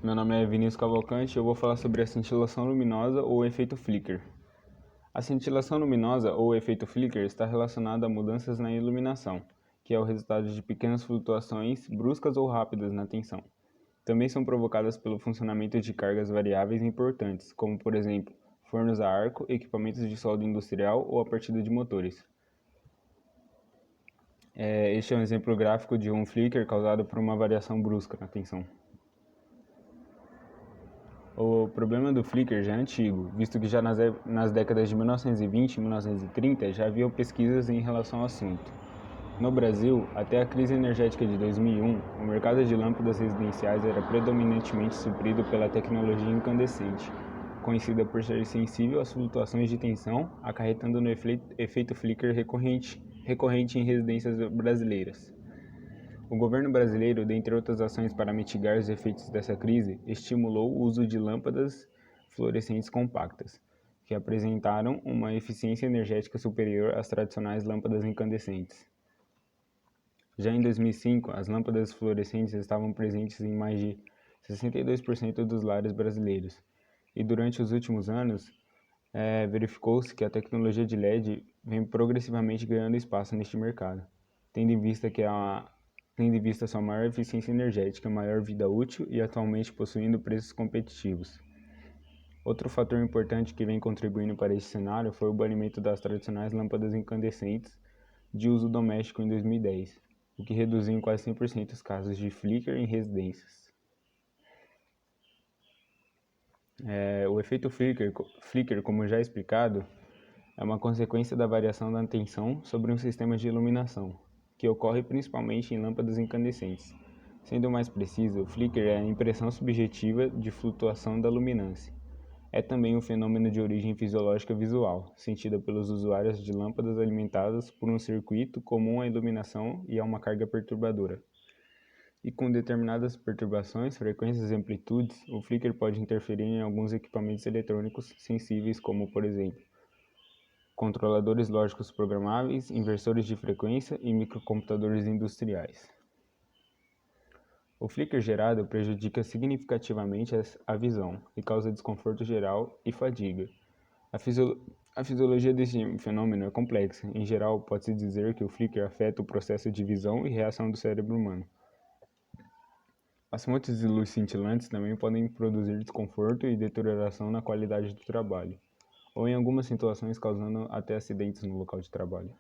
meu nome é Vinícius Cavalcante e eu vou falar sobre a cintilação luminosa ou efeito flicker. A cintilação luminosa ou efeito flicker está relacionada a mudanças na iluminação, que é o resultado de pequenas flutuações bruscas ou rápidas na tensão. Também são provocadas pelo funcionamento de cargas variáveis importantes, como por exemplo, fornos a arco, equipamentos de solda industrial ou a partida de motores. Este é um exemplo gráfico de um flicker causado por uma variação brusca na tensão. O problema do flicker já é antigo, visto que já nas décadas de 1920 e 1930 já haviam pesquisas em relação ao assunto. No Brasil, até a crise energética de 2001, o mercado de lâmpadas residenciais era predominantemente suprido pela tecnologia incandescente, conhecida por ser sensível às flutuações de tensão, acarretando no efeito flicker recorrente em residências brasileiras. O governo brasileiro, dentre outras ações para mitigar os efeitos dessa crise, estimulou o uso de lâmpadas fluorescentes compactas, que apresentaram uma eficiência energética superior às tradicionais lâmpadas incandescentes. Já em 2005, as lâmpadas fluorescentes estavam presentes em mais de 62% dos lares brasileiros, e durante os últimos anos, verificou-se que a tecnologia de LED vem progressivamente ganhando espaço neste mercado, tendo em vista sua maior eficiência energética, maior vida útil e atualmente possuindo preços competitivos. Outro fator importante que vem contribuindo para este cenário foi o banimento das tradicionais lâmpadas incandescentes de uso doméstico em 2010, o que reduziu em quase 100% os casos de flicker em residências. O efeito flicker, como já explicado, é uma consequência da variação da tensão sobre um sistema de iluminação, que ocorre principalmente em lâmpadas incandescentes. Sendo mais preciso, o flicker é a impressão subjetiva de flutuação da luminância. É também um fenômeno de origem fisiológica visual, sentida pelos usuários de lâmpadas alimentadas por um circuito comum à iluminação e a uma carga perturbadora. E com determinadas perturbações, frequências e amplitudes, o flicker pode interferir em alguns equipamentos eletrônicos sensíveis, como, por exemplo, controladores lógicos programáveis, inversores de frequência e microcomputadores industriais. O flicker gerado prejudica significativamente a visão e causa desconforto geral e fadiga. A fisiologia deste fenômeno é complexa. Em geral, pode-se dizer que o flicker afeta o processo de visão e reação do cérebro humano. As fontes de luz cintilantes também podem produzir desconforto e deterioração na qualidade do trabalho, ou em algumas situações causando até acidentes no local de trabalho.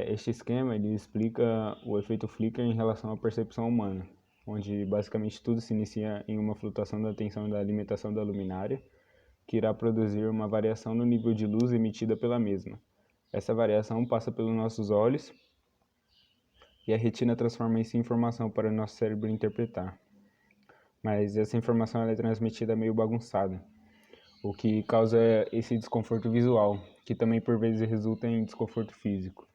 Este esquema ele explica o efeito flicker em relação à percepção humana, onde basicamente tudo se inicia em uma flutuação da tensão da alimentação da luminária, que irá produzir uma variação no nível de luz emitida pela mesma. Essa variação passa pelos nossos olhos e a retina transforma isso em informação para o nosso cérebro interpretar. Mas essa informação ela é transmitida meio bagunçada, o que causa esse desconforto visual, que também por vezes resulta em desconforto físico.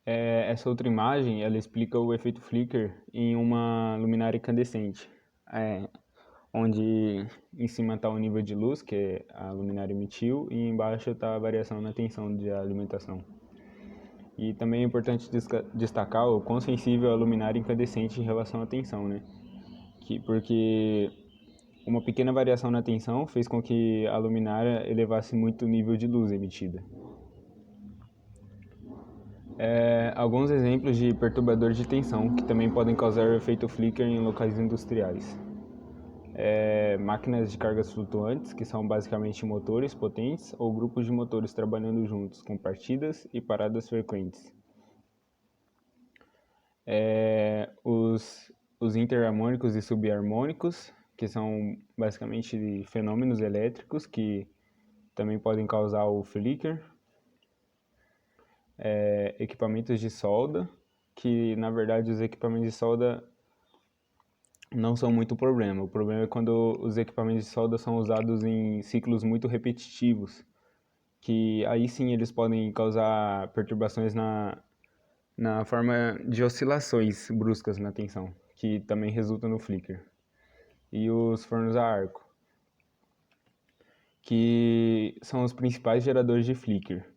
Essa outra imagem ela explica o efeito flicker em uma luminária incandescente, onde em cima está o nível de luz que a luminária emitiu e embaixo está a variação na tensão de alimentação. E também é importante destacar o quão sensível a luminária incandescente em relação à tensão, né? Porque uma pequena variação na tensão fez com que a luminária elevasse muito o nível de luz emitida. Alguns exemplos de perturbadores de tensão que também podem causar o efeito flicker em locais industriais. Máquinas de cargas flutuantes, que são basicamente motores potentes ou grupos de motores trabalhando juntos, com partidas e paradas frequentes. Os interharmônicos e subharmônicos, que são basicamente fenômenos elétricos que também podem causar o flicker. Equipamentos de solda, que na verdade os equipamentos de solda não são muito problema. O problema é quando os equipamentos de solda são usados em ciclos muito repetitivos, que aí sim eles podem causar perturbações na forma de oscilações bruscas na tensão, que também resulta no flicker. E os fornos a arco, que são os principais geradores de flicker.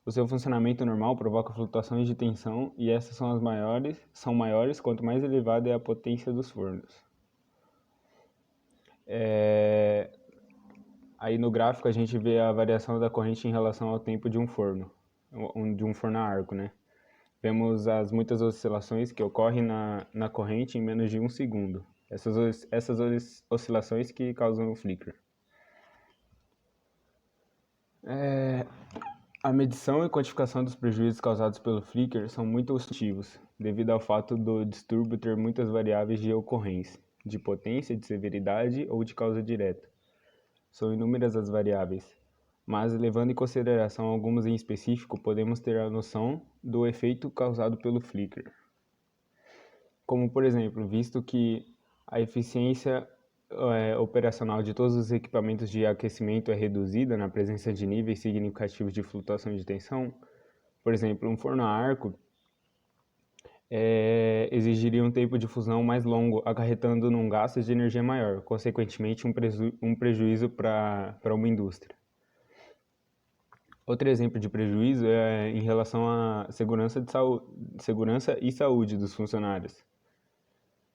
O seu funcionamento normal provoca flutuações de tensão e essas são maiores quanto mais elevada é a potência dos fornos. Aí no gráfico a gente vê a variação da corrente em relação ao tempo de um forno a arco, né? Vemos as muitas oscilações que ocorrem na corrente em menos de 1 segundo. Essas oscilações que causam o flicker. A medição e quantificação dos prejuízos causados pelo flicker são muito subjetivos, devido ao fato do distúrbio ter muitas variáveis de ocorrência, de potência, de severidade ou de causa direta. São inúmeras as variáveis, mas levando em consideração algumas em específico, podemos ter a noção do efeito causado pelo flicker. Como, por exemplo, visto que a eficiência operacional de todos os equipamentos de aquecimento é reduzida na presença de níveis significativos de flutuação de tensão, por exemplo, um forno a arco exigiria um tempo de fusão mais longo, acarretando num gasto de energia maior, consequentemente um prejuízo para uma indústria. Outro exemplo de prejuízo é em relação à segurança e saúde dos funcionários,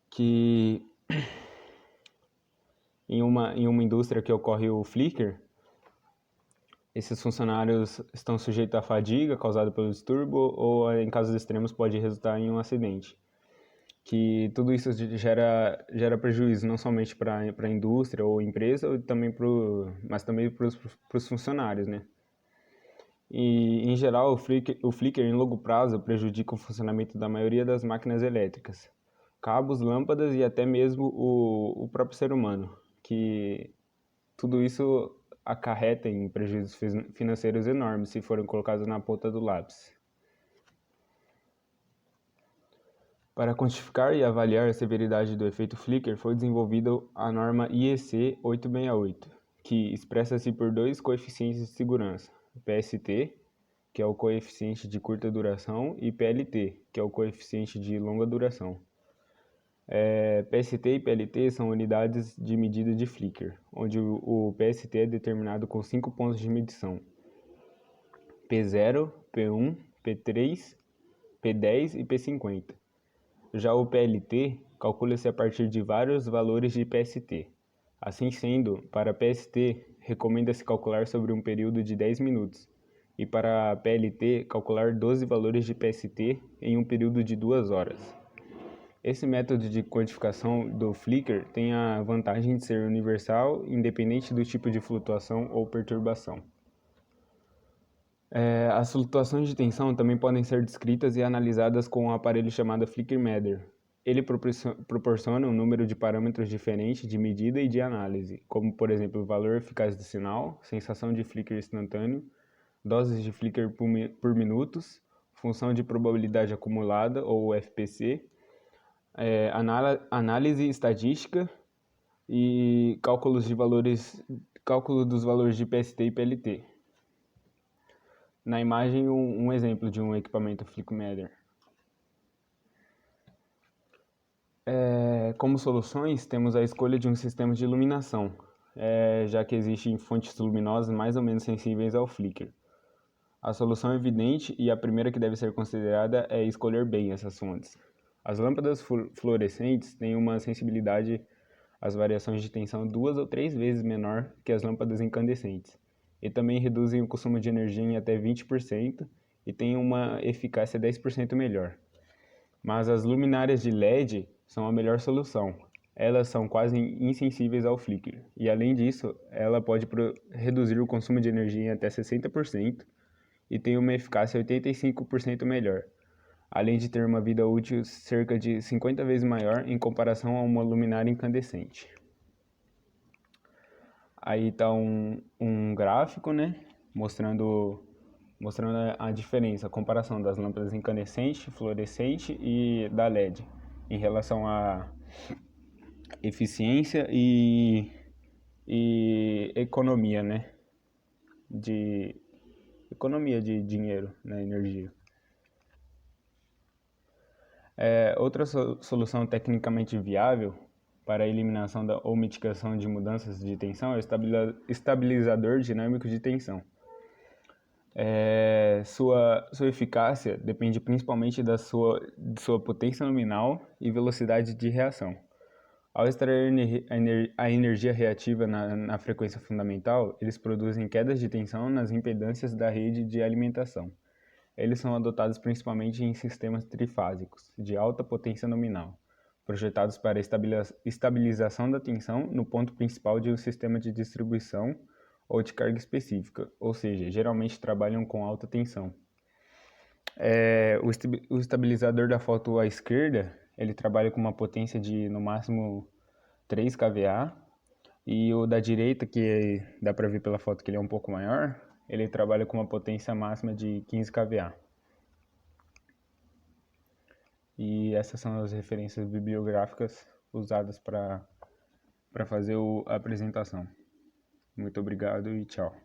que em uma indústria que ocorre o flicker, esses funcionários estão sujeitos à fadiga causada pelo distúrbio ou, em casos extremos, pode resultar em um acidente. Que tudo isso gera prejuízo não somente para a indústria ou empresa, mas também para os funcionários, né? E, em geral, o flicker em longo prazo prejudica o funcionamento da maioria das máquinas elétricas, cabos, lâmpadas e até mesmo o próprio ser humano, que tudo isso acarreta em prejuízos financeiros enormes se forem colocados na ponta do lápis. Para quantificar e avaliar a severidade do efeito flicker, foi desenvolvida a norma IEC 868, que expressa-se por dois coeficientes de segurança, PST, que é o coeficiente de curta duração, e PLT, que é o coeficiente de longa duração. PST e PLT são unidades de medida de flicker, onde o PST é determinado com 5 pontos de medição: P0, P1, P3, P10 e P50. Já o PLT calcula-se a partir de vários valores de PST. Assim sendo, para PST, recomenda-se calcular sobre um período de 10 minutos, e para PLT, calcular 12 valores de PST em um período de 2 horas. Esse método de quantificação do flicker tem a vantagem de ser universal, independente do tipo de flutuação ou perturbação. As flutuações de tensão também podem ser descritas e analisadas com um aparelho chamado FlickerMeter. Ele proporciona um número de parâmetros diferentes de medida e de análise, como, por exemplo, o valor eficaz do sinal, sensação de flicker instantâneo, doses de flicker por minutos, função de probabilidade acumulada, ou FPC, análise estatística e cálculo dos valores de PST e PLT. Na imagem, um exemplo de um equipamento FlickerMeter. Como soluções, temos a escolha de um sistema de iluminação, já que existem fontes luminosas mais ou menos sensíveis ao flicker. A solução evidente e a primeira que deve ser considerada é escolher bem essas fontes. As lâmpadas fluorescentes têm uma sensibilidade às variações de tensão 2 ou 3 vezes menor que as lâmpadas incandescentes, e também reduzem o consumo de energia em até 20% e têm uma eficácia 10% melhor. Mas as luminárias de LED são a melhor solução. Elas são quase insensíveis ao flicker, e além disso, ela pode reduzir o consumo de energia em até 60% e tem uma eficácia 85% melhor, além de ter uma vida útil cerca de 50 vezes maior em comparação a uma luminária incandescente. Aí está um gráfico, né, mostrando a diferença, a comparação das lâmpadas incandescente, fluorescente e da LED, em relação à eficiência e economia, né, economia de dinheiro na energia. Outra solução tecnicamente viável para a eliminação ou mitigação de mudanças de tensão é o estabilizador dinâmico de tensão. Sua eficácia depende principalmente de sua potência nominal e velocidade de reação. Ao extrair a energia reativa na frequência fundamental, eles produzem quedas de tensão nas impedâncias da rede de alimentação. Eles são adotados principalmente em sistemas trifásicos, de alta potência nominal, projetados para estabilização da tensão no ponto principal de um sistema de distribuição ou de carga específica, ou seja, geralmente trabalham com alta tensão. O estabilizador da foto à esquerda, ele trabalha com uma potência de no máximo 3 kVA, e o da direita, que dá para ver pela foto que ele é um pouco maior, ele trabalha com uma potência máxima de 15 kVA. E essas são as referências bibliográficas usadas para fazer a apresentação. Muito obrigado e tchau.